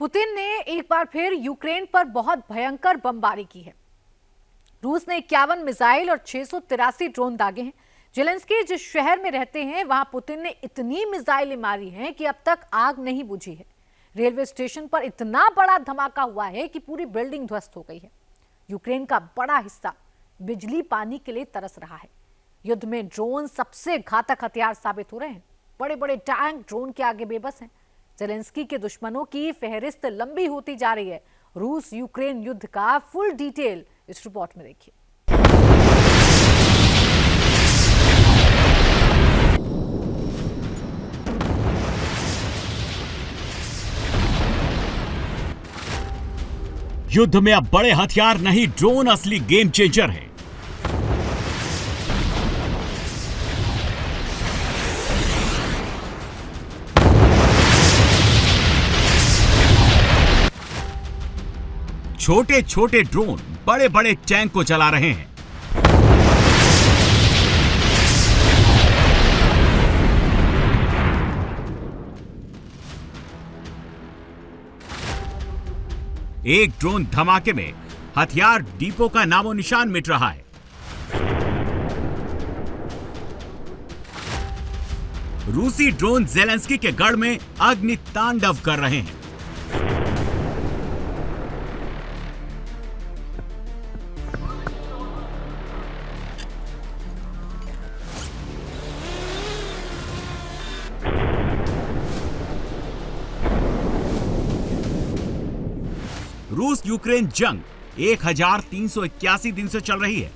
Putin ने एक बार फिर यूक्रेन पर बहुत भयंकर बमबारी की है। रूस ने 51 मिसाइल और 683 ड्रोन दागे हैं। जेलेंस्की जिस शहर में रहते हैं वहां पुतिन ने इतनी मिसाइलें मारी हैं कि अब तक आग नहीं बुझी है। रेलवे स्टेशन पर इतना बड़ा धमाका हुआ है कि पूरी बिल्डिंग ध्वस्त हो गई है। यूक्रेन का बड़ा हिस्सा बिजली पानी के लिए तरस रहा है। युद्ध में ड्रोन सबसे घातक हथियार साबित हो रहे हैं। बड़े बड़े टैंक ड्रोन के आगे बेबस हैं। जेलेंस्की के दुश्मनों की फहरिस्त लंबी होती जा रही है। रूस यूक्रेन युद्ध का फुल डिटेल इस रिपोर्ट में देखिए। युद्ध में अब बड़े हथियार नहीं, ड्रोन असली गेम चेंजर है। छोटे छोटे ड्रोन बड़े बड़े टैंक को चला रहे हैं। एक ड्रोन धमाके में हथियार डिपो का नामो निशान मिट रहा है। रूसी ड्रोन जेलेंस्की के गढ़ में अग्नि तांडव कर रहे हैं। रूस यूक्रेन जंग 1381 दिन से चल रही है।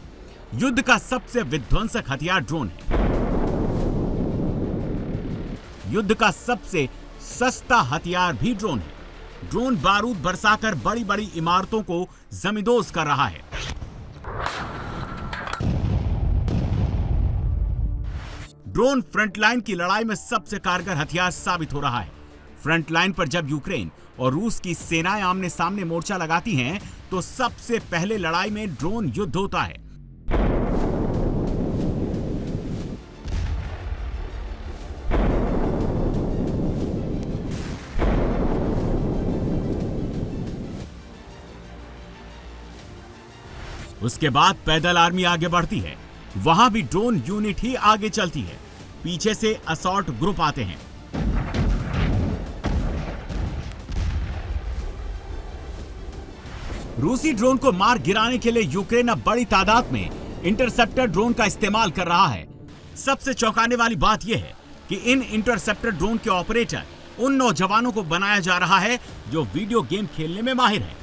युद्ध का सबसे विध्वंसक हथियार ड्रोन है। युद्ध का सबसे सस्ता हथियार भी ड्रोन है। ड्रोन बारूद बरसाकर बड़ी बड़ी इमारतों को जमींदोज कर रहा है। ड्रोन फ्रंटलाइन की लड़ाई में सबसे कारगर हथियार साबित हो रहा है। फ्रंटलाइन पर जब यूक्रेन और रूस की सेनाएं आमने सामने मोर्चा लगाती हैं तो सबसे पहले लड़ाई में ड्रोन युद्ध होता है। उसके बाद पैदल आर्मी आगे बढ़ती है। वहां भी ड्रोन यूनिट ही आगे चलती है। पीछे से असॉल्ट ग्रुप आते हैं। रूसी ड्रोन को मार गिराने के लिए यूक्रेन अब बड़ी तादाद में इंटरसेप्टर ड्रोन का इस्तेमाल कर रहा है। सबसे चौंकाने वाली बात यह है कि इन इंटरसेप्टर ड्रोन के ऑपरेटर उन नौजवानों को बनाया जा रहा है जो वीडियो गेम खेलने में माहिर हैं।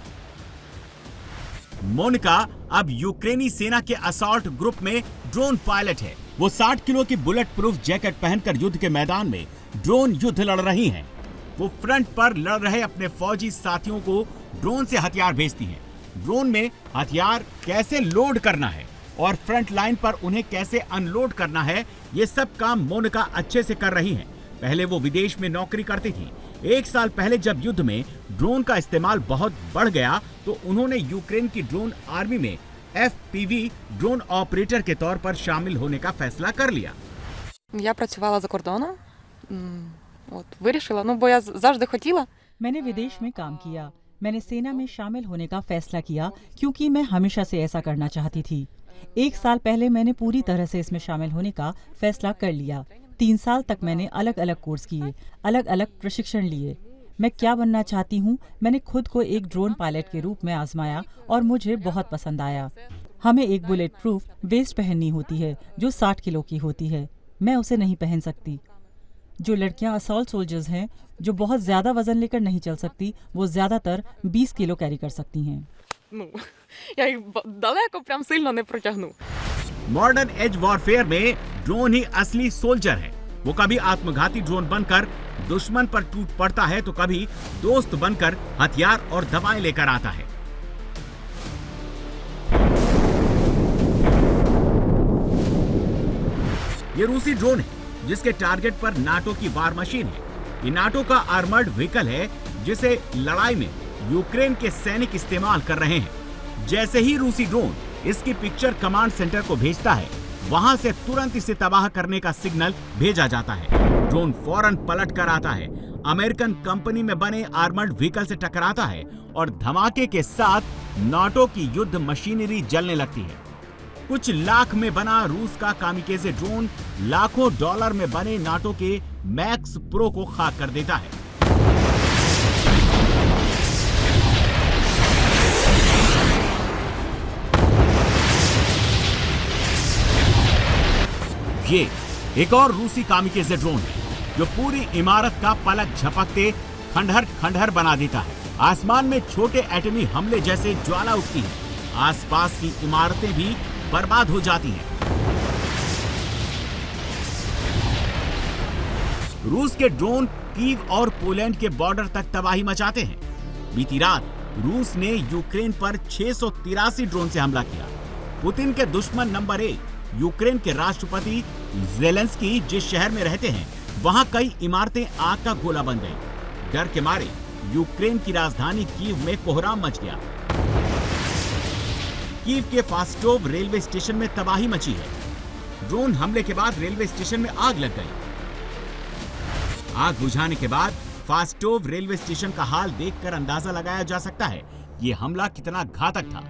मोनिका अब यूक्रेनी सेना के असॉल्ट ग्रुप में ड्रोन पायलट है। वो 60 किलो की बुलेट प्रूफ जैकेट पहनकर युद्ध के मैदान में ड्रोन युद्ध लड़ रही हैं। वो फ्रंट पर लड़ रहे अपने फौजी साथियों को ड्रोन से हथियार भेजती हैं। ड्रोन में हथियार कैसे लोड करना है और फ्रंट लाइन पर उन्हें कैसे अनलोड करना है, ये सब काम मोनिका अच्छे से कर रही हैं। पहले वो विदेश में नौकरी करती थी। 1 साल पहले जब युद्ध में ड्रोन का इस्तेमाल बहुत बढ़ गया तो उन्होंने यूक्रेन की ड्रोन आर्मी में FPV ड्रोन ऑपरेटर के तौर पर शामिल होने का फैसला कर लिया। Я працювала за кордоном. Вирішила, бо я завжди хотіла. मैंने विदेश में काम किया। मैंने सेना में शामिल होने का फैसला किया क्योंकि मैं हमेशा से ऐसा करना चाहती थी। 1 साल पहले मैंने पूरी तरह से इसमें शामिल होने का फैसला कर लिया। 3 साल तक मैंने अलग अलग कोर्स किए, अलग अलग प्रशिक्षण लिए। मैं क्या बनना चाहती हूँ, मैंने खुद को एक ड्रोन पायलट के रूप में आजमाया और मुझे बहुत पसंद आया। हमें एक बुलेट प्रूफ वेस्ट पहननी होती है जो 60 किलो की होती है। मैं उसे नहीं पहन सकती। जो लड़कियां असॉल्ट सोल्जर्स हैं, जो बहुत ज्यादा वजन लेकर नहीं चल सकती, वो ज्यादातर 20 किलो कैरी कर सकती हैं। Я їх далеко прям сильно не протягну. मॉडर्न एज वॉरफेयर में ड्रोन ही असली सोल्जर है। वो कभी आत्मघाती ड्रोन बनकर दुश्मन पर टूट पड़ता है तो कभी दोस्त बनकर हथियार और दवाएं लेकर आता है। ये रूसी ड्रोन है जिसके टारगेट पर नाटो की वार मशीन है। ये नाटो का आर्मर्ड व्हीकल है जिसे लड़ाई में यूक्रेन के सैनिक इस्तेमाल कर रहे हैं। जैसे ही रूसी ड्रोन इसकी पिक्चर कमांड सेंटर को भेजता है, वहां से तुरंत इसे तबाह करने का सिग्नल भेजा जाता है। ड्रोन फौरन पलट कर आता है। अमेरिकन कंपनी में बने आर्मर्ड व्हीकल से टकराता है और धमाके के साथ नाटो की युद्ध मशीनरी जलने लगती है। कुछ लाख में बना रूस का कामिकेजे ड्रोन लाखों डॉलर में बने नाटो के मैक्स प्रो को खाक कर देता है। ये एक और रूसी कामिकेजे ड्रोन है जो पूरी इमारत का पलक झपकते खंडहर खंडहर बना देता है। आसमान में छोटे एटमी हमले जैसे ज्वाला उठती है, आसपास की इमारतें भी बर्बाद हो जाती हैं। रूस के ड्रोन कीव और पोलैंड के बॉर्डर तक तबाही मचाते हैं। बीती रात रूस ने यूक्रेन पर 683 ड्रोन से हमला किया। पुतिन के दुश्मन नंबर 1 यूक्रेन के राष्ट्रपति ज़ेलेंस्की जिस शहर में रहते हैं, वहां कई इमारतें आग का गोला बन गई। डर के मारे यूक्रेन की राजधानी कीव में कोहराम मच गया। कीव के फास्टोव रेलवे स्टेशन में तबाही मची है। ड्रोन हमले के बाद रेलवे स्टेशन में आग लग गई। आग बुझाने के बाद फास्टोव रेलवे स्टेशन का हाल देखकर अंदाजा लगाया जा सकता है कि यह हमला कितना घातक था।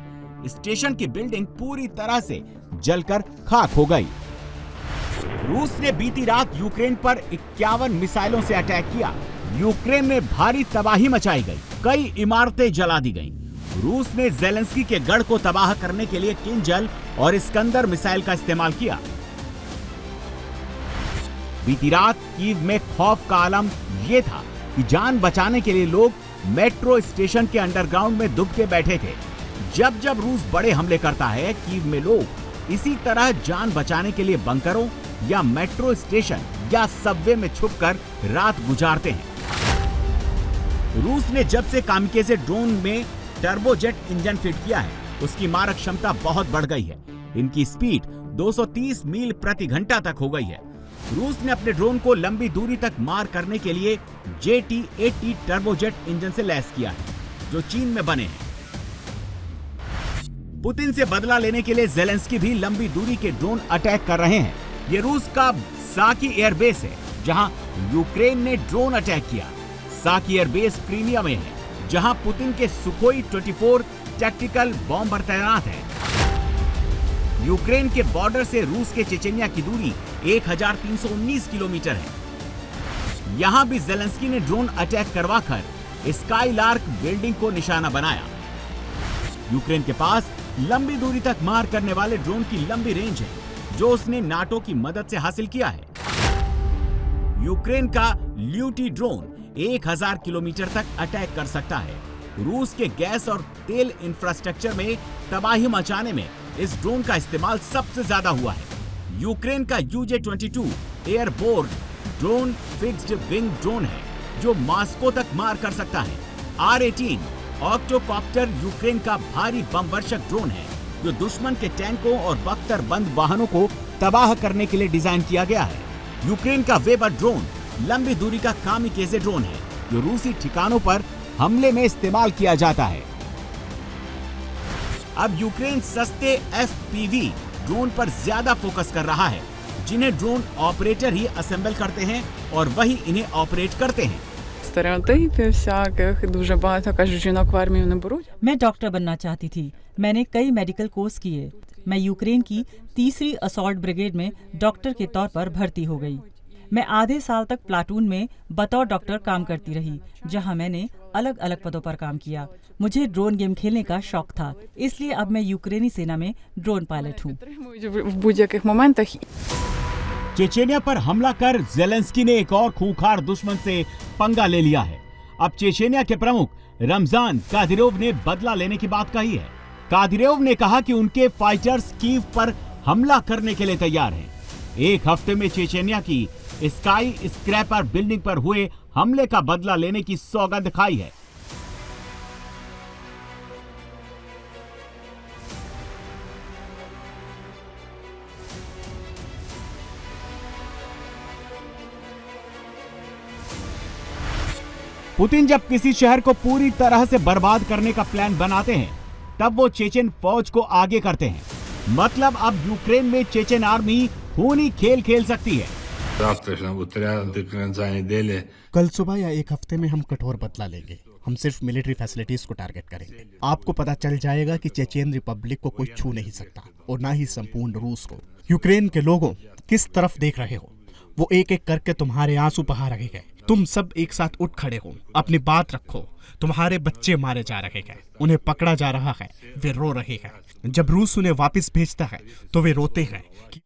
स्टेशन की बिल्डिंग पूरी तरह से जलकर खाक हो गई। रूस ने बीती रात यूक्रेन पर 51 मिसाइलों से अटैक किया। यूक्रेन में भारी तबाही मचाई गई, कई इमारतें जला दी गईं। रूस ने ज़ेलेंस्की के गढ़ को तबाह करने के लिए किंजल और इस्कंदर मिसाइल का इस्तेमाल किया। बीती रात कीव में खौफ का आलम यह था कि जान बचाने के लिए लोग मेट्रो स्टेशन के अंडरग्राउंड में दुब के बैठे थे। जब जब रूस बड़े हमले करता है, कीव में लोग इसी तरह जान बचाने के लिए बंकरों या मेट्रो स्टेशन या सबवे में छुपकर रात गुजारते हैं। रूस ने जब से कामिकेजे ड्रोन में टर्बोजेट इंजन फिट किया है, उसकी मारक क्षमता बहुत बढ़ गई है। इनकी स्पीड 230 मील प्रति घंटा तक हो गई है। रूस ने अपने ड्रोन को लंबी दूरी तक मार करने के लिए JT-80 टर्बोजेट इंजन से लैस किया है, जो चीन में बने हैं। पुतिन से बदला लेने के लिए ज़ेलेंस्की भी लंबी दूरी के ड्रोन अटैक कर रहे हैं। ये रूस का साकी एयरबेस है, जहां यूक्रेन ने ड्रोन अटैक किया। साकी एयरबेस क्रीमिया में है, जहां पुतिन के सुखोई 24 टैक्टिकल बॉम्बर तैनात है। यूक्रेन के बॉर्डर से रूस के चेचेनिया की दूरी 1319 किलोमीटर है। यहां भी ज़ेलेंस्की ने ड्रोन अटैक करवाकर स्काईलार्क बिल्डिंग को निशाना बनाया। यूक्रेन के पास लंबी दूरी तक मार करने वाले ड्रोन की लंबी रेंज है, जो उसने नाटो की मदद से हासिल किया है। यूक्रेन का ल्यूटी ड्रोन 1000 किलोमीटर तक अटैक कर सकता है। रूस के गैस और तेल इंफ्रास्ट्रक्चर में तबाही मचाने में इस ड्रोन का इस्तेमाल सबसे ज्यादा हुआ है। यूक्रेन का UJ-22 airborne drone fixed wing drone है, जो मॉस्को तक मार कर सकता है। R-18 ऑक्टोकॉप्टर यूक्रेन का भारी बम वर्षक ड्रोन है, जो दुश्मन के टैंकों और बख्तरबंद वाहनों को तबाह करने के लिए डिजाइन किया गया है। यूक्रेन का वेबर ड्रोन लंबी दूरी का कामिकेजे ड्रोन है, जो रूसी ठिकानों पर हमले में इस्तेमाल किया जाता है। अब यूक्रेन सस्ते FPV ड्रोन पर ज्यादा फोकस कर रहा है, जिन्हें ड्रोन ऑपरेटर ही असेंबल करते हैं और वही इन्हें ऑपरेट करते हैं। Стереотипів всяких, дуже багато кажуть, жінок в армію не беруть. मैं डॉक्टर बनना चाहती थी। मैंने कई मेडिकल कोर्स किए। मैं यूक्रेन की 3री असॉल्ट ब्रिगेड में डॉक्टर के तौर पर भर्ती हो गई। मैं आधे साल तक प्लाटून में बतौर डॉक्टर काम करती रही, जहां मैंने अलग अलग पदों पर काम किया। मुझे ड्रोन गेम खेलने का शौक था, इसलिए अब मैं यूक्रेनी सेना में ड्रोन पायलट हूँ। Підтримують в будь-яких моментах. चेचेनिया पर हमला कर ज़ेलेंस्की ने एक और खूंखार दुश्मन से पंगा ले लिया है। अब चेचेनिया के प्रमुख रमजान कादिरोव ने बदला लेने की बात कही है। कादिरोव ने कहा कि उनके फाइटर्स कीव पर हमला करने के लिए तैयार हैं। एक हफ्ते में चेचेनिया की स्काई स्क्रैपर बिल्डिंग पर हुए हमले का बदला लेने की सौगंध खाई है। पुतिन जब किसी शहर को पूरी तरह से बर्बाद करने का प्लान बनाते हैं, तब वो चेचेन फौज को आगे करते हैं। मतलब अब यूक्रेन में चेचेन आर्मी खूनी खेल खेल सकती है। Завтра же нам будет до конца недели. कल सुबह या एक हफ्ते में हम कठोर बदला लेंगे। हम सिर्फ मिलिट्री फैसिलिटीज को टारगेट करेंगे। आपको पता चल जाएगा कि चेचेन रिपब्लिक को कोई छू नहीं सकता और ना ही संपूर्ण रूस को। यूक्रेन के लोगों किस तरफ देख रहे हो, वो एक एक करके तुम्हारे आंसू बहा रहे हैं। तुम सब एक साथ उठ खड़े हो, अपनी बात रखो। तुम्हारे बच्चे मारे जा रहे हैं, उन्हें पकड़ा जा रहा है, वे रो रहे हैं। जब रूस उन्हें वापस भेजता है तो वे रोते हैं कि